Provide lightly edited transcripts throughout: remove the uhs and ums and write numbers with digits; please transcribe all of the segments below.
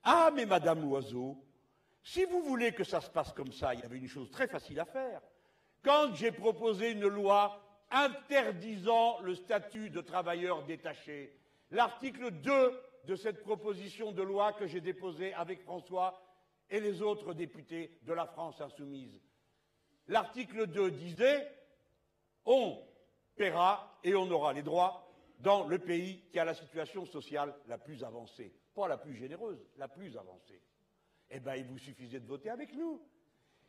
Ah, mais Madame Loiseau, si vous voulez que ça se passe comme ça, il y avait une chose très facile à faire. Quand j'ai proposé une loi interdisant le statut de travailleur détaché, l'article 2 de cette proposition de loi que j'ai déposée avec François et les autres députés de la France insoumise, l'article 2 disait « On paiera et on aura les droits dans le pays qui a la situation sociale la plus avancée. » Pas la plus généreuse, la plus avancée. Eh bien, il vous suffisait de voter avec nous.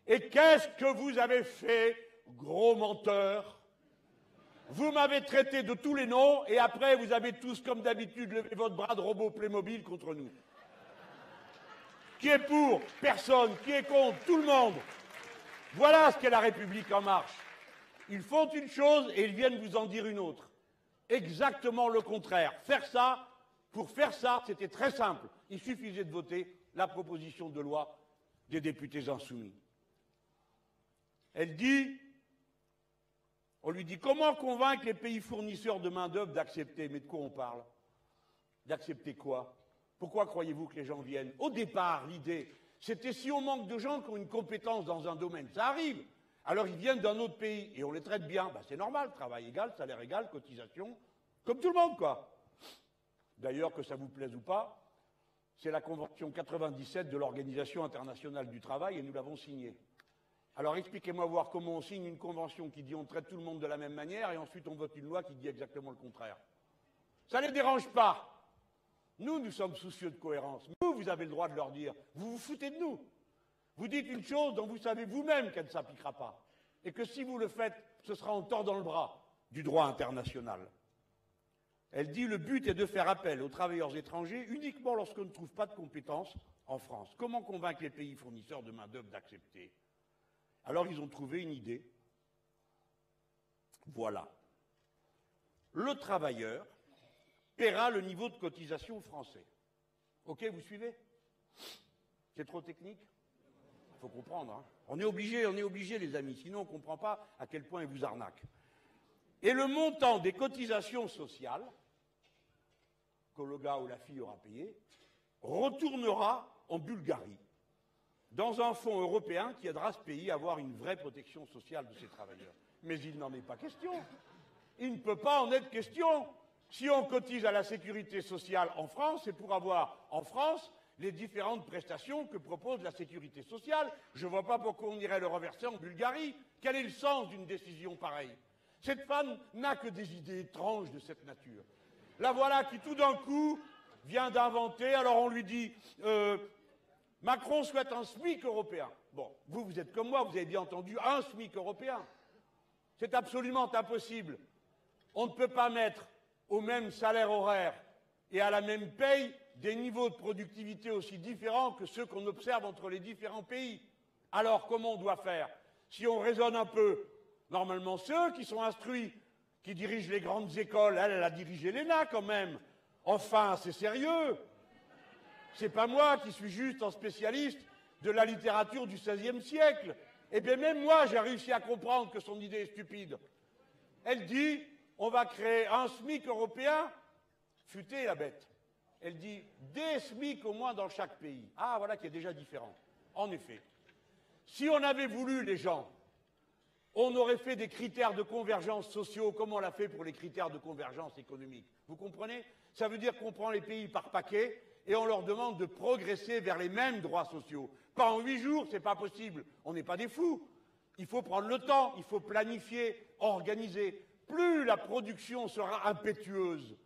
Et qu'est-ce que vous avez fait, gros menteur? Vous m'avez traité de tous les noms et après, vous avez tous, comme d'habitude, levé votre bras de robot Playmobil contre nous. Qui est pour? Personne. Qui est contre? Tout le monde. Voilà ce qu'est la République en marche. Ils font une chose et ils viennent vous en dire une autre. Exactement le contraire. Pour faire ça, c'était très simple. Il suffisait de voter la proposition de loi des députés insoumis. Elle dit, on lui dit, comment convaincre les pays fournisseurs de main-d'œuvre d'accepter? Mais de quoi on parle? D'accepter quoi? Pourquoi croyez-vous que les gens viennent? Au départ, l'idée, c'était si on manque de gens qui ont une compétence dans un domaine, ça arrive. Alors ils viennent d'un autre pays et on les traite bien. Ben, c'est normal, travail égal, salaire égal, cotisation, comme tout le monde, quoi. D'ailleurs, que ça vous plaise ou pas, c'est la Convention 97 de l'Organisation internationale du travail et nous l'avons signée. Alors expliquez-moi voir comment on signe une convention qui dit on traite tout le monde de la même manière et ensuite on vote une loi qui dit exactement le contraire. Ça ne les dérange pas. Nous sommes soucieux de cohérence. Vous avez le droit de leur dire, vous vous foutez de nous. Vous dites une chose dont vous savez vous-même qu'elle ne s'appliquera pas. Et que si vous le faites, ce sera en tordant le bras du droit international. Elle dit le but est de faire appel aux travailleurs étrangers uniquement lorsqu'on ne trouve pas de compétences en France. Comment convaincre les pays fournisseurs de main-d'œuvre d'accepter? Alors ils ont trouvé une idée. Voilà. Le travailleur paiera le niveau de cotisation français. Ok, vous suivez? C'est trop technique? Il faut comprendre. Hein. On est obligé, les amis, sinon on ne comprend pas à quel point ils vous arnaquent. Et le montant des cotisations sociales que le gars ou la fille aura payé retournera en Bulgarie, dans un fonds européen qui aidera ce pays à avoir une vraie protection sociale de ses travailleurs. Mais il n'en est pas question. Il ne peut pas en être question. Si on cotise à la sécurité sociale en France, c'est pour avoir en France les différentes prestations que propose la sécurité sociale. Je ne vois pas pourquoi on irait le reverser en Bulgarie. Quel est le sens d'une décision pareille? Cette femme n'a que des idées étranges de cette nature. La voilà qui, tout d'un coup, vient d'inventer. Alors on lui dit Macron souhaite un SMIC européen. Bon, vous êtes comme moi, vous avez bien entendu un SMIC européen. C'est absolument impossible. On ne peut pas mettre au même salaire horaire et à la même paye des niveaux de productivité aussi différents que ceux qu'on observe entre les différents pays. Alors comment on doit faire? Si on raisonne un peu, normalement ceux qui sont instruits, qui dirigent les grandes écoles, elle a dirigé l'ENA quand même. Enfin, c'est sérieux. C'est pas moi qui suis juste un spécialiste de la littérature du XVIe siècle. Eh bien, même moi, j'ai réussi à comprendre que son idée est stupide. Elle dit, on va créer un SMIC européen, futée la bête. Elle dit, des SMIC au moins dans chaque pays. Ah, voilà qui est déjà différent. En effet. Si on avait voulu, les gens, on aurait fait des critères de convergence sociaux comme on l'a fait pour les critères de convergence économique. Vous comprenez? Ça veut dire qu'on prend les pays par paquet et on leur demande de progresser vers les mêmes droits sociaux. Pas en 8 jours, c'est pas possible. On n'est pas des fous. Il faut prendre le temps, il faut planifier, organiser. Plus la production sera impétueuse,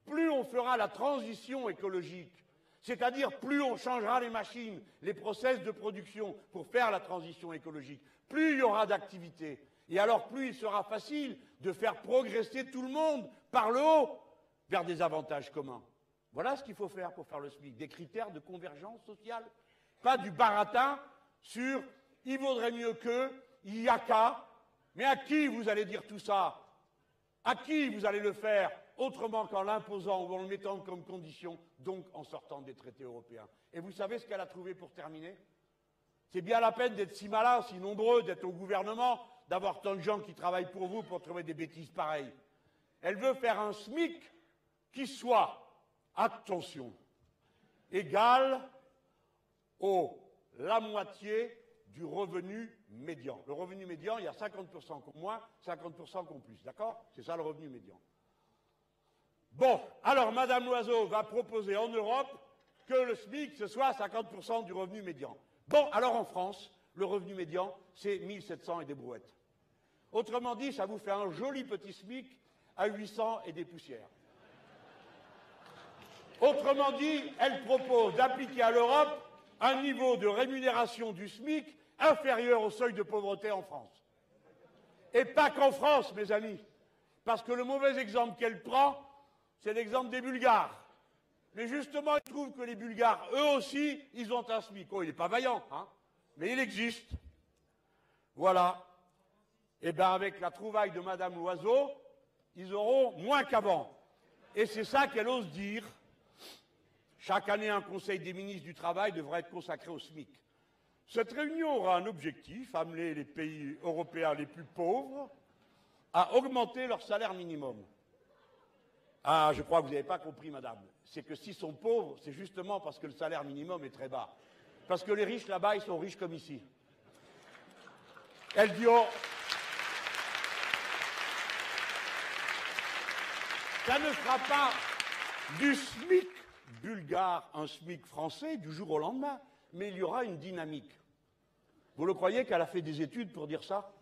plus on fera la transition écologique. C'est-à-dire plus on changera les machines, les process de production pour faire la transition écologique, plus il y aura d'activité. Et alors plus il sera facile de faire progresser tout le monde par le haut vers des avantages communs. Voilà ce qu'il faut faire pour faire le SMIC, des critères de convergence sociale. Pas du baratin sur « il vaudrait mieux que »,« il y a qu'à ». Mais à qui vous allez dire tout ça? À qui vous allez le faire autrement qu'en l'imposant ou en le mettant comme condition, donc en sortant des traités européens? Et vous savez ce qu'elle a trouvé pour terminer? C'est bien la peine d'être si malin, si nombreux, d'être au gouvernement, d'avoir tant de gens qui travaillent pour vous pour trouver des bêtises pareilles. Elle veut faire un SMIC qui soit, attention, égal la moitié du revenu médian. Le revenu médian, il y a 50% qui ont moins, 50% qui ont plus. D'accord? C'est ça le revenu médian. Bon, alors Madame Loiseau va proposer en Europe que le SMIC, ce soit 50% du revenu médian. Bon, alors en France, le revenu médian, c'est 1700 et des brouettes. Autrement dit, ça vous fait un joli petit SMIC à 800 et des poussières. Autrement dit, elle propose d'appliquer à l'Europe un niveau de rémunération du SMIC inférieur au seuil de pauvreté en France. Et pas qu'en France, mes amis, parce que le mauvais exemple qu'elle prend, c'est l'exemple des Bulgares. Mais justement, il trouve que les Bulgares, eux aussi, ils ont un SMIC. Oh, il n'est pas vaillant, hein, mais il existe. Voilà. Et bien, avec la trouvaille de Madame Loiseau, ils auront moins qu'avant. Et c'est ça qu'elle ose dire. Chaque année, un conseil des ministres du Travail devrait être consacré au SMIC. Cette réunion aura un objectif, amener les pays européens les plus pauvres à augmenter leur salaire minimum. Ah, je crois que vous n'avez pas compris, madame. C'est que s'ils sont pauvres, c'est justement parce que le salaire minimum est très bas. Parce que les riches là-bas, ils sont riches comme ici. Elle dit, oh, ça ne fera pas du SMIC bulgare un SMIC français du jour au lendemain, mais il y aura une dynamique. Vous le croyez qu'elle a fait des études pour dire ça?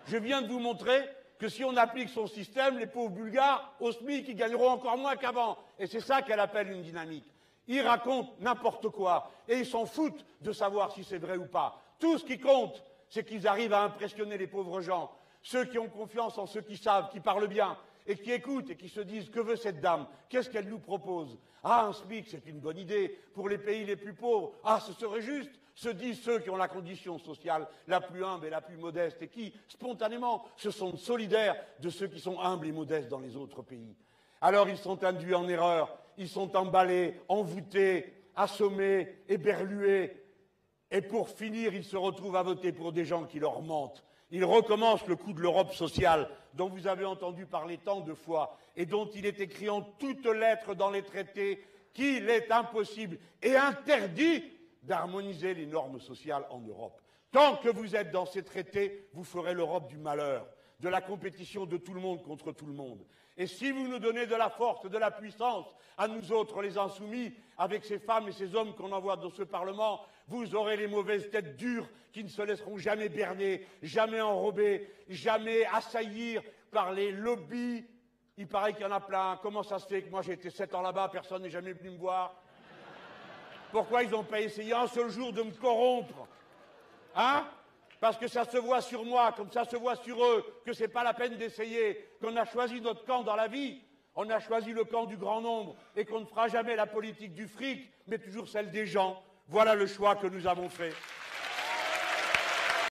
Je viens de vous montrer que si on applique son système, les pauvres Bulgares, au SMIC, ils gagneront encore moins qu'avant. Et c'est ça qu'elle appelle une dynamique. Ils racontent n'importe quoi, et ils s'en foutent de savoir si c'est vrai ou pas. Tout ce qui compte, c'est qu'ils arrivent à impressionner les pauvres gens, ceux qui ont confiance en ceux qui savent, qui parlent bien, et qui écoutent et qui se disent « Que veut cette dame? Qu'est-ce qu'elle nous propose ?» Ah, un SMIC, c'est une bonne idée pour les pays les plus pauvres. Ah, ce serait juste, se disent ceux qui ont la condition sociale la plus humble et la plus modeste et qui, spontanément, se sont solidaires de ceux qui sont humbles et modestes dans les autres pays. Alors ils sont induits en erreur, ils sont emballés, envoûtés, assommés, éberlués. Et pour finir, ils se retrouvent à voter pour des gens qui leur mentent. Ils recommencent le coup de l'Europe sociale dont vous avez entendu parler tant de fois et dont il est écrit en toutes lettres dans les traités qu'il est impossible et interdit d'harmoniser les normes sociales en Europe. Tant que vous êtes dans ces traités, vous ferez l'Europe du malheur, de la compétition de tout le monde contre tout le monde. Et si vous nous donnez de la force, de la puissance, à nous autres les insoumis, avec ces femmes et ces hommes qu'on envoie dans ce Parlement, vous aurez les mauvaises têtes dures qui ne se laisseront jamais berner, jamais enrober, jamais assaillir par les lobbies. Il paraît qu'il y en a plein. Comment ça se fait que moi j'ai été 7 ans là-bas, personne n'est jamais venu me voir? Pourquoi ils n'ont pas essayé un seul jour de me corrompre? Hein? Parce que ça se voit sur moi, comme ça se voit sur eux, que c'est pas la peine d'essayer, qu'on a choisi notre camp dans la vie. On a choisi le camp du grand nombre et qu'on ne fera jamais la politique du fric, mais toujours celle des gens. Voilà le choix que nous avons fait.